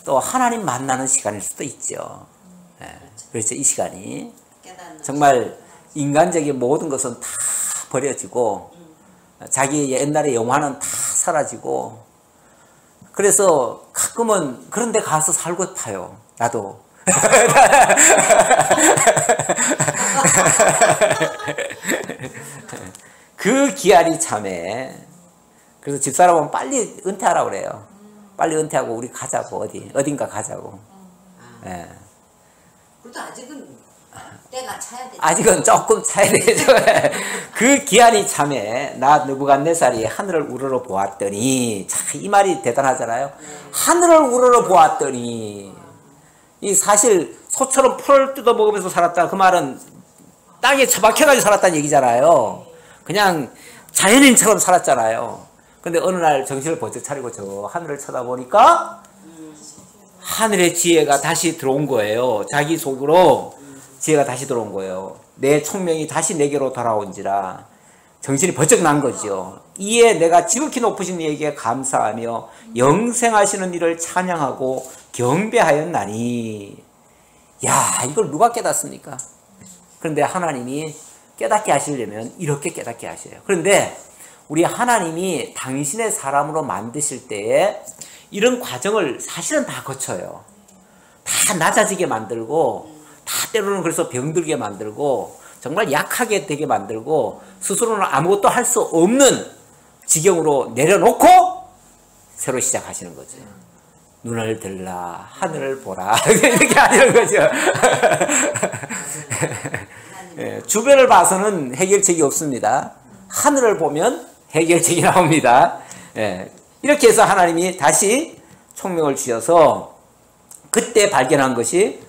또 하나님 만나는 시간일 수도 있죠. 예. 그렇죠. 이 시간이 정말 인간적인 모든 것은 다 버려지고 자기 옛날의 영화는 다 사라지고 그래서 가끔은 그런 데 가서 살고 싶어요. 나도. 그 기한이 참해. 그래서 집사람은 빨리 은퇴하라고 그래요. 빨리 은퇴하고 우리 가자고 어딘가 가자고. 예. 그래도 아직은 때가 차야 되죠. 아직은 조금 차야 되죠. 그 기한이 참해. 나 느부갓네살이 하늘을 우러러 보았더니 참 이 말이 대단하잖아요. 하늘을 우러러 보았더니 이 사실 소처럼 풀을 뜯어 먹으면서 살았다. 그 말은 땅에 처박혀가지고 살았다는 얘기잖아요. 그냥 자연인처럼 살았잖아요. 근데 어느 날 정신을 번쩍 차리고 저 하늘을 쳐다보니까 하늘의 지혜가 다시 들어온 거예요. 자기 속으로 지혜가 다시 들어온 거예요. 내 총명이 다시 내게로 돌아온지라 정신이 번쩍 난 거죠. 이에 내가 지극히 높으신 이에게 감사하며 영생하시는 이를 찬양하고 경배하였나니. 야, 이걸 누가 깨닫습니까? 그런데 하나님이 깨닫게 하시려면 이렇게 깨닫게 하셔요. 그런데 우리 하나님이 당신의 사람으로 만드실 때에 이런 과정을 사실은 다 거쳐요. 다 낮아지게 만들고 다 때로는 그래서 병들게 만들고 정말 약하게 되게 만들고 스스로는 아무것도 할 수 없는 지경으로 내려놓고 새로 시작하시는 거죠. 눈을 들라 하늘을 보라 이렇게 하는 거죠. 예, 주변을 봐서는 해결책이 없습니다. 하늘을 보면 해결책이 나옵니다. 예, 이렇게 해서 하나님이 다시 총명을 주셔서 그때 발견한 것이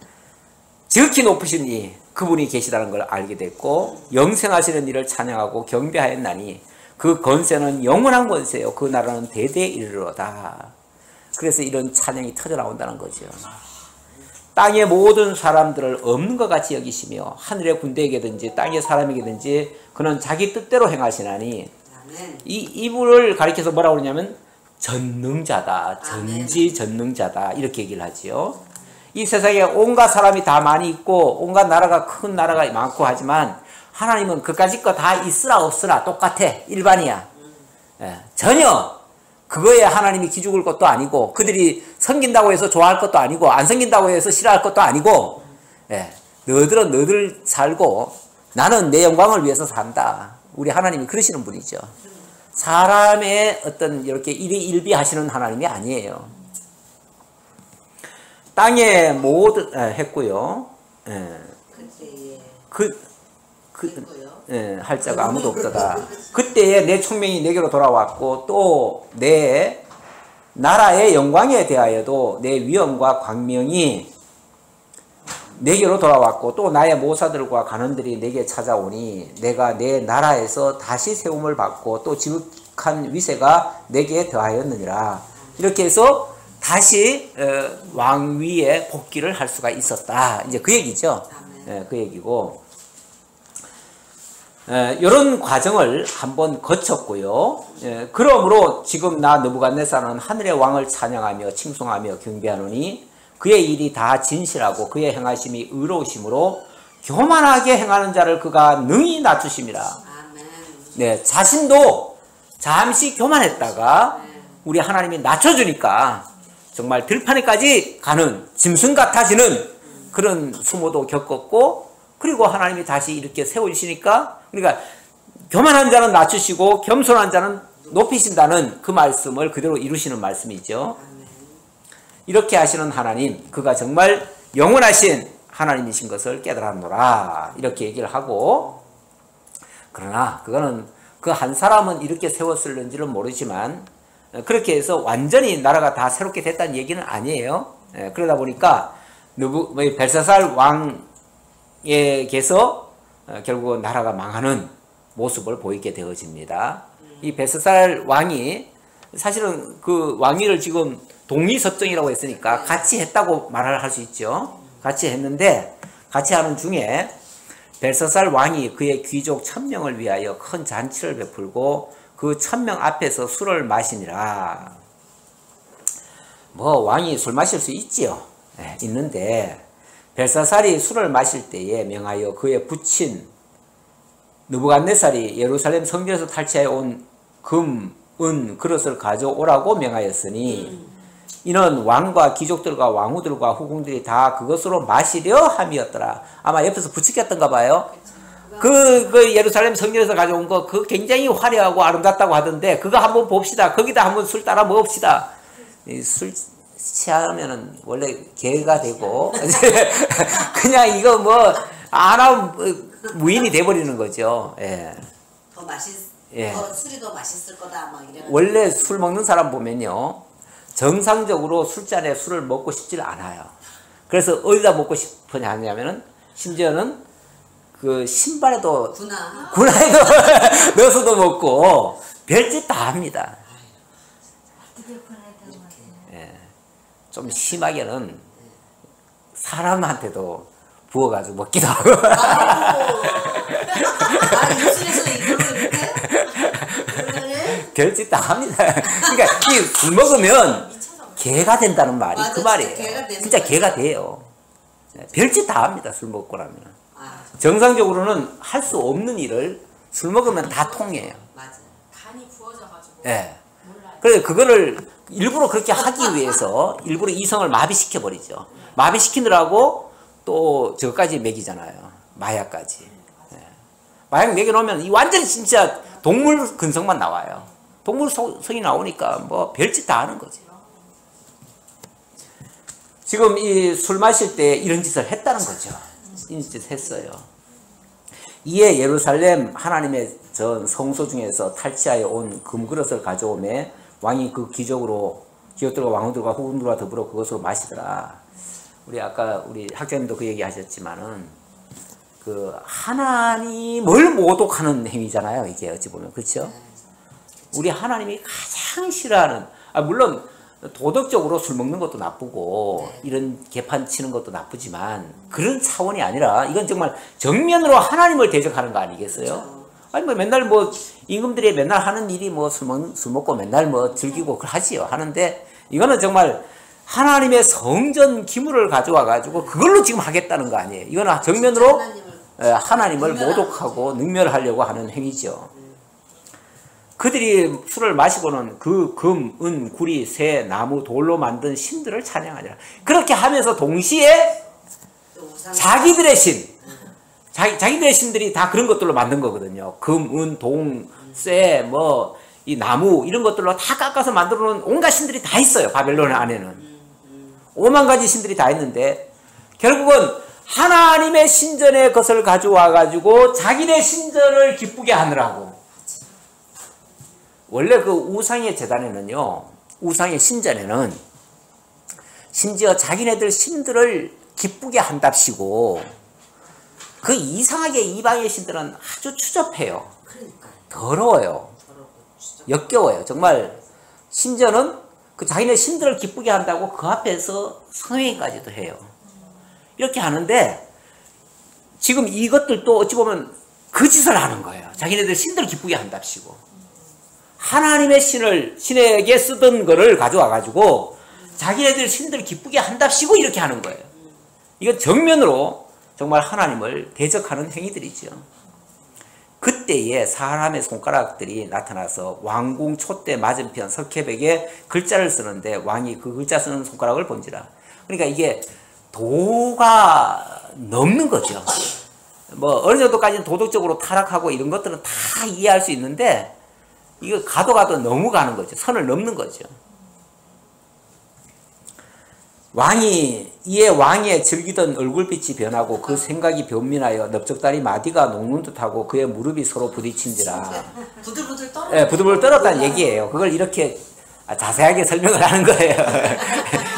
지극히 높으신 이 그분이 계시다는 걸 알게 됐고 영생하시는 이를 찬양하고 경배하였나니 그 권세는 영원한 권세요. 그 나라는 대대에 이르러다. 그래서 이런 찬양이 터져 나온다는 거죠. 땅의 모든 사람들을 없는 것 같이 여기시며 하늘의 군대에게든지 땅의 사람에게든지 그는 자기 뜻대로 행하시나니 이분을 가리켜서 뭐라고 그러냐면 전능자다. 전지전능자다. 이렇게 얘기를 하지요. 이 세상에 온갖 사람이 다 많이 있고 온갖 나라가 큰 나라가 많고 하지만 하나님은 그까짓 거 다 있으라 없으라 똑같아. 일반이야. 예, 전혀 그거에 하나님이 기죽을 것도 아니고 그들이 섬긴다고 해서 좋아할 것도 아니고 안 섬긴다고 해서 싫어할 것도 아니고 예, 너들은 너들 살고 나는 내 영광을 위해서 산다. 우리 하나님이 그러시는 분이죠. 사람의 어떤 이렇게 일희일비하시는 하나님이 아니에요. 땅에 모든 했고요. 예. 예, 할 자가 아무도 없더라. 그때에 내 총명이 내게로 돌아왔고 또 내 나라의 영광에 대하여도 내 위엄과 광명이 내게로 돌아왔고 또 나의 모사들과 간원들이 내게 찾아오니 내가 내 나라에서 다시 세움을 받고 또 지극한 위세가 내게 더하였느니라. 이렇게 해서 다시 왕위에 복귀를 할 수가 있었다. 이제 그 얘기죠. 그 얘기고 이런 과정을 한번 거쳤고요. 그러므로 지금 나 느부갓네살은 하늘의 왕을 찬양하며 칭송하며 경배하노니 그의 일이 다 진실하고 그의 행하심이 의로우심으로 교만하게 행하는 자를 그가 능히 낮추심이라. 네, 자신도 잠시 교만했다가 우리 하나님이 낮춰주니까 정말 들판에까지 가는 짐승 같아지는 그런 수모도 겪었고 그리고 하나님이 다시 이렇게 세워주시니까 그러니까 교만한 자는 낮추시고 겸손한 자는 높이신다는 그 말씀을 그대로 이루시는 말씀이죠. 이렇게 하시는 하나님, 그가 정말 영원하신 하나님이신 것을 깨달았노라. 이렇게 얘기를 하고 그러나 그거는 그 한 사람은 이렇게 세웠을는지는 모르지만 그렇게 해서 완전히 나라가 다 새롭게 됐다는 얘기는 아니에요. 그러다 보니까 벨사살 왕에게서 결국 나라가 망하는 모습을 보이게 되어집니다. 이 벨사살 왕이 사실은 그 왕위를 지금 동의섭정이라고 했으니까 같이 했다고 말을 할 수 있죠. 같이 했는데 같이 하는 중에 벨사살 왕이 그의 귀족 1000명을 위하여 큰 잔치를 베풀고 그 1000명 앞에서 술을 마시니라. 뭐 왕이 술 마실 수 있지요. 네, 있는데 벨사살이 술을 마실 때에 명하여 그의 부친 느부갓네살이 예루살렘 성전에서 탈취해 온 금, 은, 그릇을 가져오라고 명하였으니 이는 왕과 귀족들과 왕후들과 후궁들이 다 그것으로 마시려 함이었더라. 아마 옆에서 부추겼던가 봐요. 그 예루살렘 성전에서 가져온 거 그 굉장히 화려하고 아름답다고 하던데 그거 한번 봅시다. 거기다 한번 술 따라 먹읍시다. 술 취하면은 원래 개가 되고 그냥 이거 뭐 안 하면 무인이 돼버리는 거죠. 예. 술이 더 맛있을 거다 막 이래. 원래 술 먹는 사람 보면요 정상적으로 술잔에 술을 먹고 싶질 않아요. 그래서 어디다 먹고 싶으냐 하냐면은 심지어는 그 신발에도 군화에도 넣어서도 먹고 별짓 다 합니다. 예. 좀 심하게는 사람한테도 부어가지고 먹기도 하고. 뉴스에서 이거를 별짓 다 합니다. 그러니까 술 먹으면 개가 된다는 말이 그 말이에요. 진짜 개가 돼요. 별짓 다 합니다. 술 먹고 나면. 정상적으로는 할 수 없는 일을 술 먹으면 다 통해요. 맞아. 간이 부어져가지고. 예. 그래서 그거를 일부러 그렇게 하기 위해서 일부러 이성을 마비시켜 버리죠. 마비시키느라고 또 저까지 먹이잖아요. 마약까지. 예. 마약 먹여놓으면 완전히 진짜 동물 근성만 나와요. 동물 성이 나오니까 뭐 별짓 다 하는 거죠. 지금 이 술 마실 때 이런 짓을 했다는 거죠. 이런 짓을 했어요. 이에 예루살렘 하나님의 전 성소 중에서 탈취하여 온 금그릇을 가져오매 왕이 그 기족들과 왕후들과 후궁들과 더불어 그것으로 마시더라. 우리 아까 우리 학자님도 그 얘기 하셨지만은 그 하나님을 모독하는 행위잖아요. 이게 어찌 보면 그렇죠? 우리 하나님이 가장 싫어하는 물론 도덕적으로 술 먹는 것도 나쁘고 이런 개판 치는 것도 나쁘지만 그런 차원이 아니라 이건 정말 정면으로 하나님을 대적하는 거 아니겠어요? 아니 뭐 맨날 뭐 임금들이 맨날 하는 일이 뭐 술 먹고 맨날 뭐 즐기고 그걸 하지요. 하는데 이거는 정말 하나님의 성전 기물을 가져와 가지고 그걸로 지금 하겠다는 거 아니에요. 이거는 정면으로 하나님을 모독하고 능멸하려고 하는 행위죠. 그들이 술을 마시고는 그 금, 은, 구리, 새, 나무, 돌로 만든 신들을 찬양하니라. 그렇게 하면서 동시에 자기들의 신, 자기들의 신들이 다 그런 것들로 만든 거거든요. 금, 은, 동, 쇠, 뭐 이 나무 이런 것들로 다 깎아서 만들어 놓은 온갖 신들이 다 있어요. 바벨론 안에는 5만 가지 신들이 다 있는데 결국은 하나님의 신전의 것을 가져와 가지고 자기네 신전을 기쁘게 하느라고. 원래 그 우상의 제단에는요, 우상의 신전에는 심지어 자기네들 신들을 기쁘게 한답시고 그 이상하게 이방의 신들은 아주 추접해요. 더러워요. 역겨워요. 정말 심지어는 그 자기네 신들을 기쁘게 한다고 그 앞에서 성행까지도 해요. 이렇게 하는데 지금 이것들도 어찌 보면 그 짓을 하는 거예요. 자기네들 신들을 기쁘게 한답시고 하나님의 신에게 쓰던 거를 가져와 가지고 자기네들 신들을 기쁘게 한답시고 이렇게 하는 거예요. 이건 정면으로 정말 하나님을 대적하는 행위들이죠. 그때에 사람의 손가락들이 나타나서 왕궁 촛대 맞은편 석회벽에 글자를 쓰는데 왕이 그 글자 쓰는 손가락을 본지라. 그러니까 이게 도가 넘는 거죠. 뭐 어느 정도까지는 도덕적으로 타락하고 이런 것들은 다 이해할 수 있는데 이거 가도 너무 가는 거죠. 선을 넘는 거죠. 이에 왕의 즐기던 얼굴빛이 변하고 그 생각이 변민하여 넓적다리 마디가 녹는 듯하고 그의 무릎이 서로 부딪힌지라. 부들부들 떨어. 네, 부들부들 떨었다는 얘기예요. 그걸 이렇게 자세하게 설명을 하는 거예요.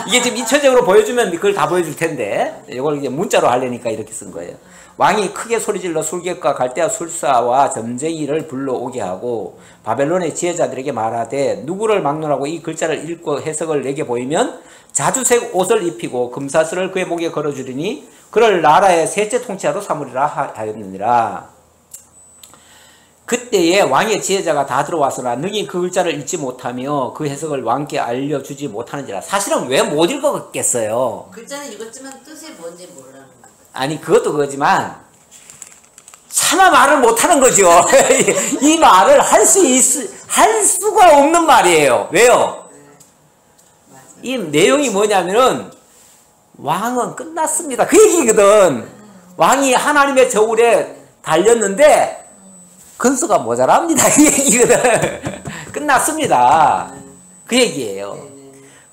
이게 지금 입체적으로 보여주면 그걸 다 보여줄 텐데 이걸 이제 문자로 하려니까 이렇게 쓴 거예요. 왕이 크게 소리질러 술객과 갈대아 술사와 점쟁이를 불러오게 하고 바벨론의 지혜자들에게 말하되 누구를 막론하고 이 글자를 읽고 해석을 내게 보이면 자주색 옷을 입히고 금사슬을 그의 목에 걸어주리니 그를 나라의 셋째 통치자로 삼으리라 하였느니라. 그때에 왕의 지혜자가 다 들어와서나 능히 그 글자를 읽지 못하며 그 해석을 왕께 알려주지 못하는지라. 사실은 왜 못 읽었겠어요? 글자는 읽었지만 뜻이 뭔지 모르는 거예요. 아니 그것도 그거지만 차마 말을 못하는 거죠. 이 말을 할 수가 없는 말이에요. 왜요? 이 내용이 뭐냐면은 왕은 끝났습니다. 그 얘기거든. 왕이 하나님의 저울에 달렸는데 근수가 모자랍니다. 그 얘기거든. 끝났습니다. 그 얘기예요.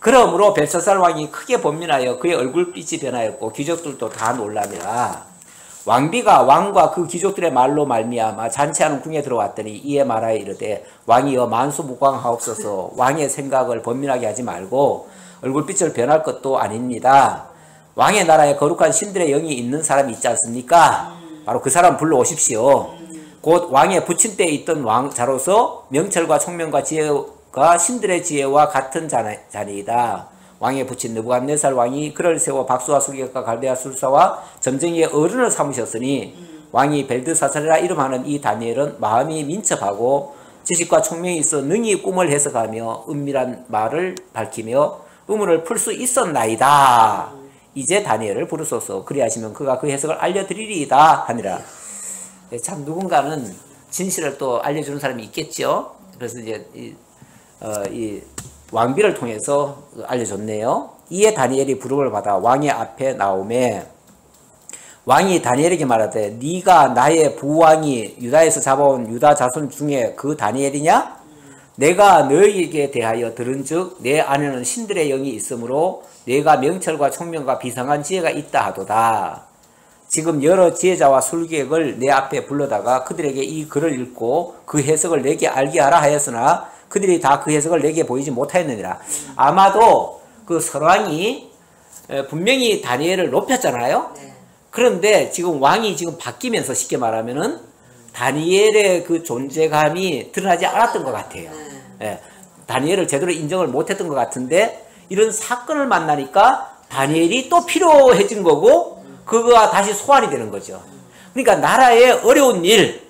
그러므로 벨사살 왕이 크게 번민하여 그의 얼굴빛이 변하였고 귀족들도 다 놀라니라. 왕비가 왕과 그 귀족들의 말로 말미암아 잔치하는 궁에 들어왔더니 이에 말하여 이르되 왕이여 만수무강하옵소서. 왕의 생각을 번민하게 하지 말고 얼굴빛을 변할 것도 아닙니다. 왕의 나라에 거룩한 신들의 영이 있는 사람이 있지 않습니까? 바로 그 사람 불러오십시오. 곧 왕의 부친 때에 있던 왕자로서 명철과 총명과 지혜가 신들의 지혜와 같은 자니이다. 왕의 부친 느부갓네살 왕이 그를 세워 박수와 술객과 갈대아 술사와 점쟁이의 어른을 삼으셨으니 왕이 벨드사살이라 이름하는 이 다니엘은 마음이 민첩하고 지식과 총명이 있어 능히 꿈을 해석하며 은밀한 말을 밝히며 의문을 풀 수 있었나이다. 이제 다니엘을 부르소서. 그리하시면 그가 그 해석을 알려드리리이다 하니라. 참 누군가는 진실을 또 알려주는 사람이 있겠죠. 그래서 이제 이 왕비를 통해서 알려줬네요. 이에 다니엘이 부름을 받아 왕의 앞에 나오매 왕이 다니엘에게 말하되 네가 나의 부왕이 유다에서 잡아온 유다 자손 중에 그 다니엘이냐? 내가 너희에게 대하여 들은즉 내 안에는 신들의 영이 있으므로 내가 명철과 총명과 비상한 지혜가 있다 하도다. 지금 여러 지혜자와 술객을 내 앞에 불러다가 그들에게 이 글을 읽고 그 해석을 내게 알게 하라 하였으나 그들이 다 그 해석을 내게 보이지 못하였느니라. 아마도 그 설왕이 분명히 다니엘을 높였잖아요. 네. 그런데 지금 왕이 지금 바뀌면서 쉽게 말하면은 다니엘의 그 존재감이 드러나지 않았던 것 같아요. 예, 다니엘을 제대로 인정을 못했던 것 같은데 이런 사건을 만나니까 다니엘이 또 필요해진 거고 그거가 다시 소환이 되는 거죠. 그러니까 나라의 어려운 일,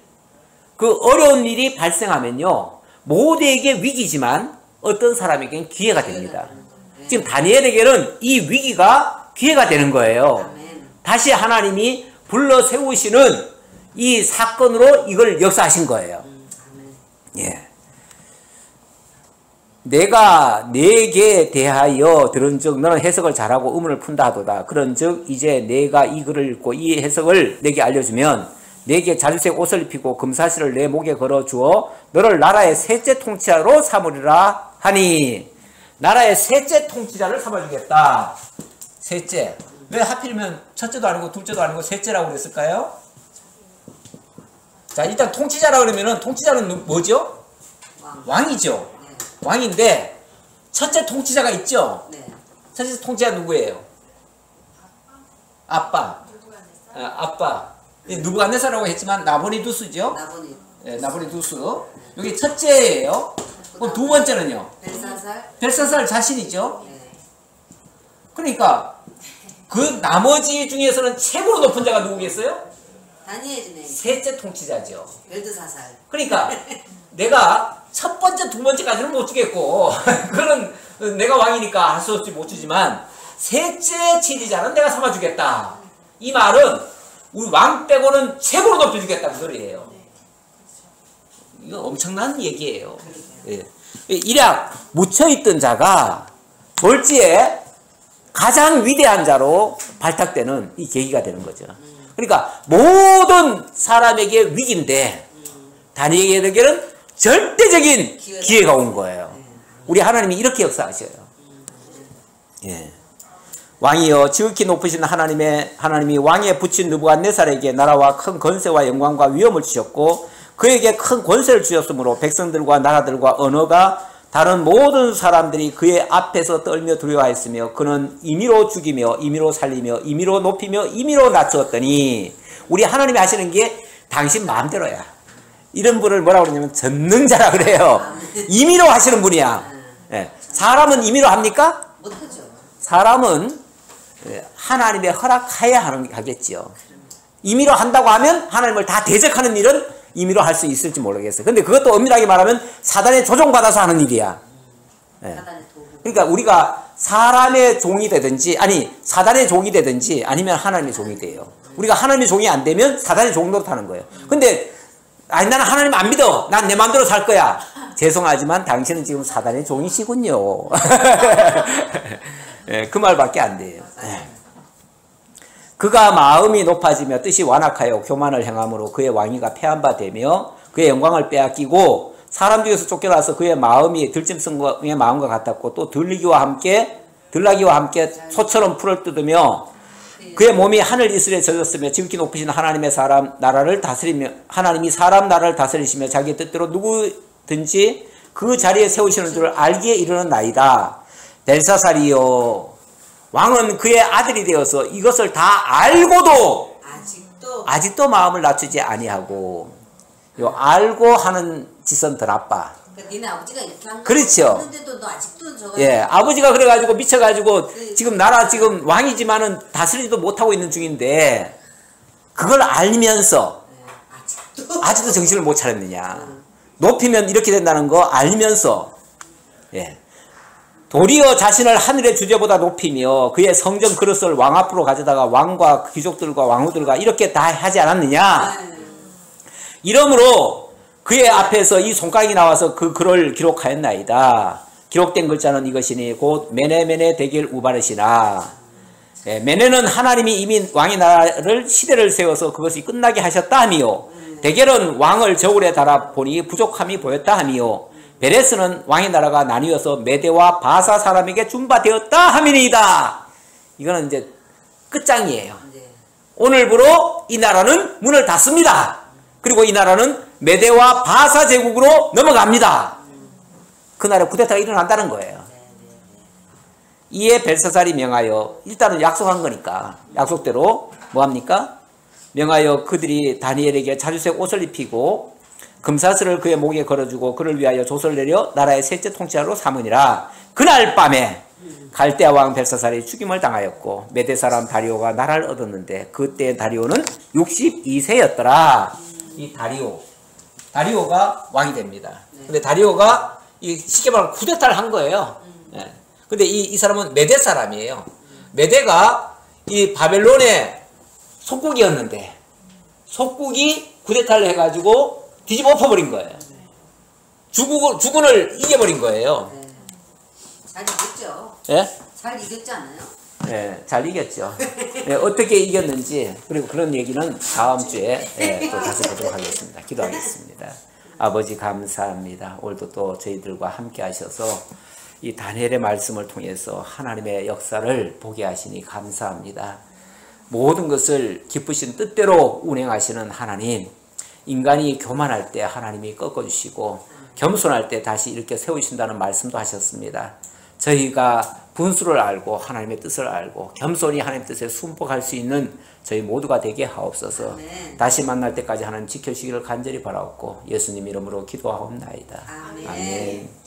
그 어려운 일이 발생하면요 모두에게 위기지만 어떤 사람에게는 기회가 됩니다. 지금 다니엘에게는 이 위기가 기회가 되는 거예요. 다시 하나님이 불러 세우시는 이 사건으로 이걸 역사하신 거예요. 예. 내가 네게 대하여 들은즉 너는 해석을 잘하고 의문을 푼다 하도다. 그런즉 이제 내가 이 글을 읽고 이 해석을 내게 알려주면 내게 자주색 옷을 입히고 금사실을 내 목에 걸어주어 너를 나라의 셋째 통치자로 삼으리라 하니. 나라의 셋째 통치자를 삼아주겠다. 셋째. 왜 하필이면 첫째도 아니고 둘째도 아니고 셋째라고 그랬을까요? 자, 일단 통치자라 그러면은 통치자는 뭐죠? 왕이죠. 네. 왕인데 첫째 통치자가 있죠. 네. 첫째 통치자 누구예요? 아빠. 아빠. 누부갓네살이라고 했지만 나보니두스죠. 나보니. 네, 나보니두스. 여기 첫째예요. 그럼 두 번째는요? 벨사살. 벨사살 자신이죠. 네. 그러니까 그 나머지 중에서는 최고로 높은 자가 누구겠어요? 다니엘이네. 셋째 통치자죠. 벨드사살. 그러니까 내가 첫 번째, 두 번째까지는 못 주겠고 그거는 내가 왕이니까 할 수 없이 못 주지만 셋째 지리자는 내가 삼아주겠다. 이 말은 우리 왕 빼고는 최고로 높여주겠다 그 소리예요. 이거 엄청난 얘기예요. 예. 일약 묻혀있던 자가 졸지에 가장 위대한 자로 발탁되는 이 계기가 되는 거죠. 그러니까 모든 사람에게 위기인데 다니엘에게는 절대적인 기회가 온 거예요. 우리 하나님이 이렇게 역사하셔요. 예. 왕이여 지극히 높으신 하나님이 왕에 붙인 느부갓네살에게 나라와 큰 권세와 영광과 위엄을 주셨고 그에게 큰 권세를 주셨으므로 백성들과 나라들과 언어가 다른 모든 사람들이 그의 앞에서 떨며 두려워하였으며 그는 임의로 죽이며 임의로 살리며 임의로 높이며 임의로 낮추었더니 우리 하나님이 하시는 게 당신 마음대로야. 이런 분을 뭐라고 그러냐면 전능자라 그래요. 임의로 하시는 분이야. 예. 사람은 임의로 합니까? 못하죠. 사람은 하나님의 허락하에 하겠지요. 임의로 한다고 하면 하나님을 다 대적하는 일은 임의로 할 수 있을지 모르겠어요. 근데 그것도 엄밀하게 말하면 사단의 조종받아서 하는 일이야. 예. 그러니까 우리가 사람의 종이 되든지 아니 사단의 종이 되든지 아니면 하나님의 종이 돼요. 우리가 하나님의 종이 안 되면 사단의 종 노릇하는 거예요. 근데 아니 나는 하나님 안 믿어. 난 내 마음대로 살 거야. 죄송하지만 당신은 지금 사단의 종이시군요. 예, 그 말밖에 안 돼요. 예. 그가 마음이 높아지며 뜻이 완악하여 교만을 행함으로 그의 왕위가 패한 바 되며 그의 영광을 빼앗기고 사람 중에서 쫓겨나서 그의 마음이 들짐승의 마음과 같았고 또 들나귀와 함께 소처럼 풀을 뜯으며 그의 몸이 하늘 이슬에 젖었으며 지극히 높으신 하나님이 사람 나라를 다스리시며 자기의 뜻대로 누구든지 그 자리에 세우시는 줄 알기에 이르는 나이다. 벨사살이요 왕은 그의 아들이 되어서 이것을 다 알고도 아직도 마음을 낮추지 아니하고 요 알고 하는 짓은 더 나빠. 그러니까 니네 아버지가 이렇게 한 그렇죠. 근데도 너 아직도 저거. 예, 아버지가 그래가지고 미쳐가지고 지금 나라 지금 왕이지만은 다스리지도 못하고 있는 중인데 그걸 알면서 아직도 정신을 못 차렸느냐. 높이면 이렇게 된다는 거 알면서 예. 도리어 자신을 하늘의 주제보다 높이며 그의 성전 그릇을 왕 앞으로 가져다가 왕과 귀족들과 왕후들과 이렇게 다 하지 않았느냐. 이러므로 그의 앞에서 이 손가락이 나와서 그 글을 기록하였나이다. 기록된 글자는 이것이니 곧 메네메네 대길 우바르시나. 예, 메네는 하나님이 이미 왕의 나라를 시대를 세워서 그것이 끝나게 하셨다 하미요. 대겔은 왕을 저울에 달아 보니 부족함이 보였다 하미요. 베레스는 왕의 나라가 나뉘어서 메대와 바사 사람에게 준바되었다 하미니이다. 이거는 이제 끝장이에요. 네. 오늘부로 이 나라는 문을 닫습니다. 그리고 이 나라는 메대와 바사 제국으로 넘어갑니다. 그날에 쿠데타가 일어난다는 거예요. 이에 벨사살이 명하여, 일단은 약속한 거니까 약속대로 뭐합니까? 명하여 그들이 다니엘에게 자주색 옷을 입히고 금사슬을 그의 목에 걸어주고 그를 위하여 조서를 내려 나라의 셋째 통치자로 삼으니라. 그날 밤에 갈대아 왕 벨사살이 죽임을 당하였고 메대 사람 다리오가 나라를 얻었는데 그때 다리오는 62세였더라. 이 다리오가 왕이 됩니다. 근데 다리오가 이 쉽게 말하면 쿠데타를 한 거예요. 예. 근데 이 사람은 메대 사람이에요. 메대가 이 바벨론의 속국이었는데 속국이 쿠데타를 해가지고 뒤집어 엎어버린 거예요. 주군을 이겨버린 거예요. 네. 잘 이겼죠. 예? 잘 이겼지 않아요? 네, 잘 이겼죠. 네, 어떻게 이겼는지 그리고 그런 얘기는 다음 주에 또 다시 보도록 하겠습니다. 기도하겠습니다. 아버지 감사합니다. 오늘도 또 저희들과 함께 하셔서 이 다니엘의 말씀을 통해서 하나님의 역사를 보게 하시니 감사합니다. 모든 것을 기쁘신 뜻대로 운행하시는 하나님, 인간이 교만할 때 하나님이 꺾어주시고 겸손할 때 다시 이렇게 세우신다는 말씀도 하셨습니다. 저희가 분수를 알고 하나님의 뜻을 알고 겸손히 하나님의 뜻에 순복할 수 있는 저희 모두가 되게 하옵소서. 아멘. 다시 만날 때까지 하나님 지켜주시기를 간절히 바라옵고 예수님 이름으로 기도하옵나이다. 아멘. 아멘.